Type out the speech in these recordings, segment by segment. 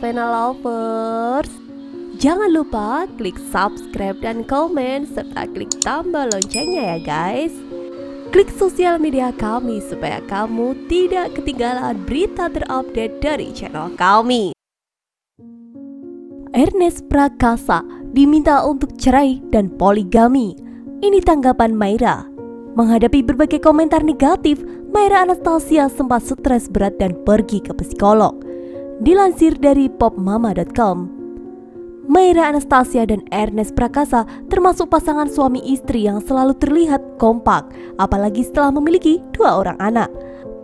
Sapena Lovers. Jangan lupa klik subscribe dan komen serta klik tombol loncengnya ya guys. Klik sosial media kami supaya kamu tidak ketinggalan berita terupdate dari channel kami. Ernest Prakasa diminta untuk cerai dan poligami. Ini tanggapan Maira. Menghadapi berbagai komentar negatif, Maira Anastasia sempat stres berat dan pergi ke psikolog. Dilansir dari popmama.com, Maira Anastasia dan Ernest Prakasa termasuk pasangan suami istri yang selalu terlihat kompak, apalagi setelah memiliki 2 orang anak.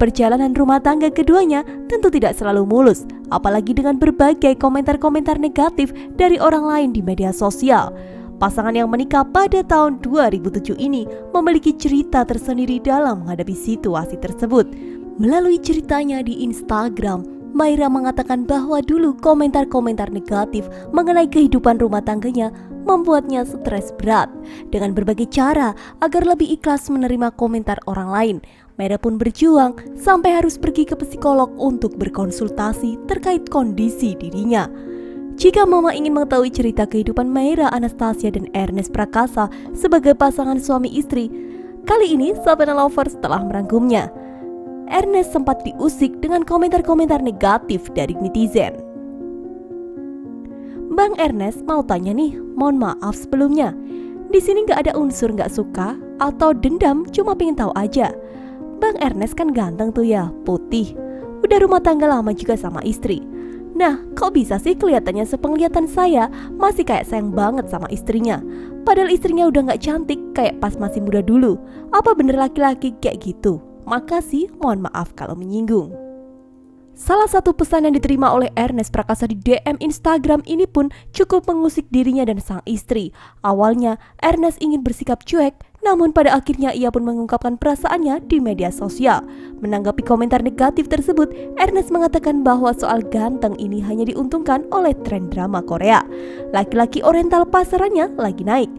Perjalanan rumah tangga keduanya tentu tidak selalu mulus, apalagi dengan berbagai komentar-komentar negatif dari orang lain di media sosial. Pasangan yang menikah pada tahun 2007 ini memiliki cerita tersendiri dalam menghadapi situasi tersebut. Melalui ceritanya di Instagram, Maira mengatakan bahwa dulu komentar-komentar negatif mengenai kehidupan rumah tangganya membuatnya stres berat. Dengan berbagai cara agar lebih ikhlas menerima komentar orang lain, Maira pun berjuang sampai harus pergi ke psikolog untuk berkonsultasi terkait kondisi dirinya. Jika Mama ingin mengetahui cerita kehidupan Maira Anastasia dan Ernest Prakasa sebagai pasangan suami istri, kali ini Sapena Lovers telah merangkumnya. Ernest sempat diusik dengan komentar-komentar negatif dari netizen. Bang Ernest mau tanya nih, mohon maaf sebelumnya. Di sini nggak ada unsur nggak suka atau dendam, cuma pengen tahu aja. Bang Ernest kan ganteng tuh ya, putih. Udah rumah tangga lama juga sama istri. Nah, kok bisa sih kelihatannya sepenglihatan saya masih kayak sayang banget sama istrinya? Padahal istrinya udah gak cantik kayak pas masih muda dulu. Apa bener laki-laki kayak gitu? Makasih, mohon maaf kalau menyinggung. Salah satu pesan yang diterima oleh Ernest Prakasa di DM Instagram ini pun cukup mengusik dirinya dan sang istri. Awalnya, Ernest ingin bersikap cuek, namun pada akhirnya ia pun mengungkapkan perasaannya di media sosial. Menanggapi komentar negatif tersebut, Ernest mengatakan bahwa soal ganteng ini hanya diuntungkan oleh tren drama Korea. Laki-laki oriental pasarannya lagi naik.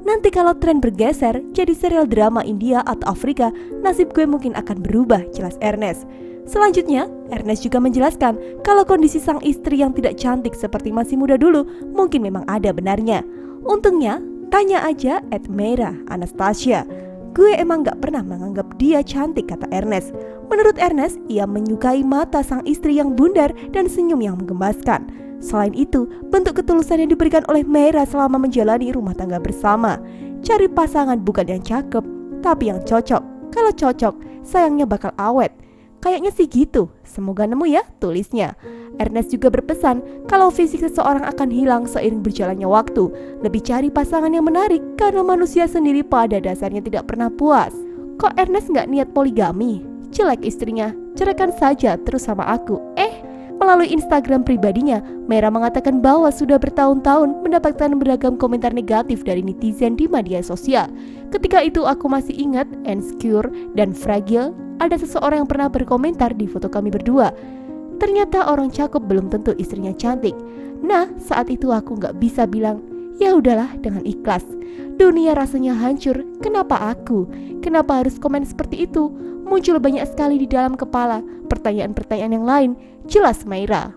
Nanti kalau tren bergeser jadi serial drama India atau Afrika, nasib gue mungkin akan berubah, jelas Ernest. Selanjutnya, Ernest juga menjelaskan kalau kondisi sang istri yang tidak cantik seperti masih muda dulu mungkin memang ada benarnya. Untungnya, tanya aja @Maira Anastasia. Gue emang gak pernah menganggap dia cantik, kata Ernest. Menurut Ernest, ia menyukai mata sang istri yang bundar dan senyum yang menggembaskan. Selain itu, bentuk ketulusan yang diberikan oleh Maira selama menjalani rumah tangga bersama. Cari pasangan bukan yang cakep, tapi yang cocok. Kalau cocok, sayangnya bakal awet. Kayaknya sih gitu, semoga nemu ya, tulisnya. Ernest juga berpesan kalau fisik seseorang akan hilang seiring berjalannya waktu. Lebih cari pasangan yang menarik karena manusia sendiri pada dasarnya tidak pernah puas. Kok Ernest gak niat poligami? Jelek istrinya, ceraikan saja terus sama aku. Melalui Instagram pribadinya, Maira mengatakan bahwa sudah bertahun-tahun mendapatkan beragam komentar negatif dari netizen di media sosial. Ketika itu aku masih ingat, insecure dan fragile. Ada seseorang yang pernah berkomentar di foto kami berdua. Ternyata orang cakep belum tentu istrinya cantik. Nah, saat itu aku gak bisa bilang, ya udahlah dengan ikhlas. Dunia rasanya hancur, kenapa aku? Kenapa harus komen seperti itu? Muncul banyak sekali di dalam kepala, pertanyaan-pertanyaan yang lain, jelas Maira.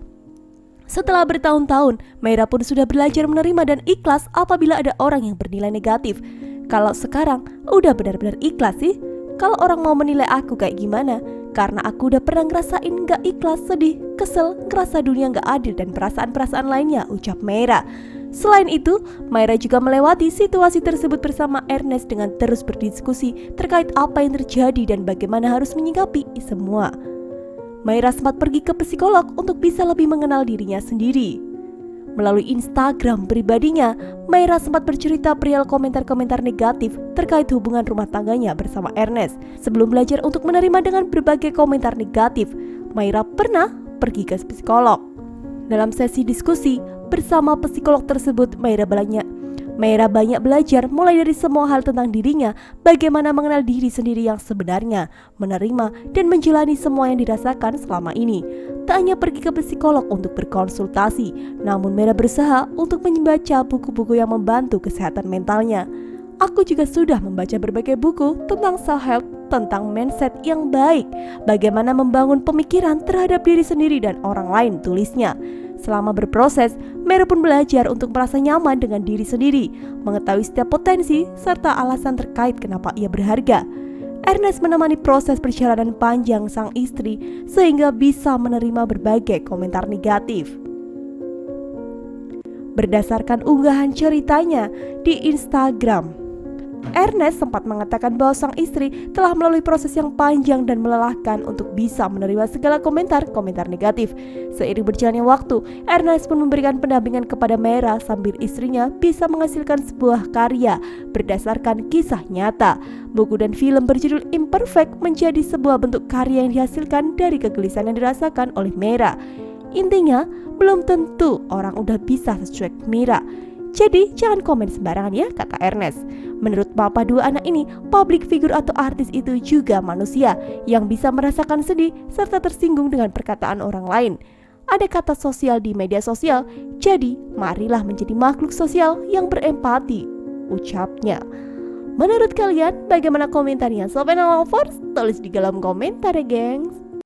Setelah bertahun-tahun, Maira pun sudah belajar menerima dan ikhlas apabila ada orang yang bernilai negatif. Kalau sekarang, udah benar-benar ikhlas sih. Kalau orang mau menilai aku kayak gimana, karena aku udah pernah ngerasain gak ikhlas, sedih, kesel, ngerasa dunia gak adil dan perasaan-perasaan lainnya, ucap Maira. Selain itu, Maira juga melewati situasi tersebut bersama Ernest dengan terus berdiskusi terkait apa yang terjadi dan bagaimana harus menyikapi semua. Maira sempat pergi ke psikolog untuk bisa lebih mengenal dirinya sendiri. Melalui Instagram pribadinya, Maira sempat bercerita perihal komentar-komentar negatif terkait hubungan rumah tangganya bersama Ernest. Sebelum belajar untuk menerima dengan berbagai komentar negatif, Maira pernah pergi ke psikolog. Dalam sesi diskusi bersama psikolog tersebut, Maira banyak belajar mulai dari semua hal tentang dirinya, bagaimana mengenal diri sendiri yang sebenarnya, menerima dan menjalani semua yang dirasakan selama ini. Tak hanya pergi ke psikolog untuk berkonsultasi, namun Maira berusaha untuk membaca buku-buku yang membantu kesehatan mentalnya. Aku juga sudah membaca berbagai buku tentang self-help, tentang mindset yang baik, bagaimana membangun pemikiran terhadap diri sendiri dan orang lain, tulisnya. Selama berproses, Mera pun belajar untuk merasa nyaman dengan diri sendiri, mengetahui setiap potensi serta alasan terkait kenapa ia berharga. Ernest menemani proses perjalanan panjang sang istri sehingga bisa menerima berbagai komentar negatif. Berdasarkan unggahan ceritanya di Instagram, Ernest sempat mengatakan bahwa sang istri telah melalui proses yang panjang dan melelahkan untuk bisa menerima segala komentar negatif. Seiring berjalannya waktu, Ernest pun memberikan pendampingan kepada Mera sambil istrinya bisa menghasilkan sebuah karya berdasarkan kisah nyata. Buku dan film berjudul Imperfect menjadi sebuah bentuk karya yang dihasilkan dari kegelisahan yang dirasakan oleh Mera. Intinya, belum tentu orang udah bisa secuek Mera. Jadi jangan komen sembarangan ya, kata Ernest. Menurut papa dua anak ini, public figure atau artis itu juga manusia yang bisa merasakan sedih serta tersinggung dengan perkataan orang lain. Ada kata sosial di media sosial, jadi marilah menjadi makhluk sosial yang berempati, ucapnya. Menurut kalian, bagaimana komentarnya Sobat Lovers? Tulis di kolom komentar ya, gengs.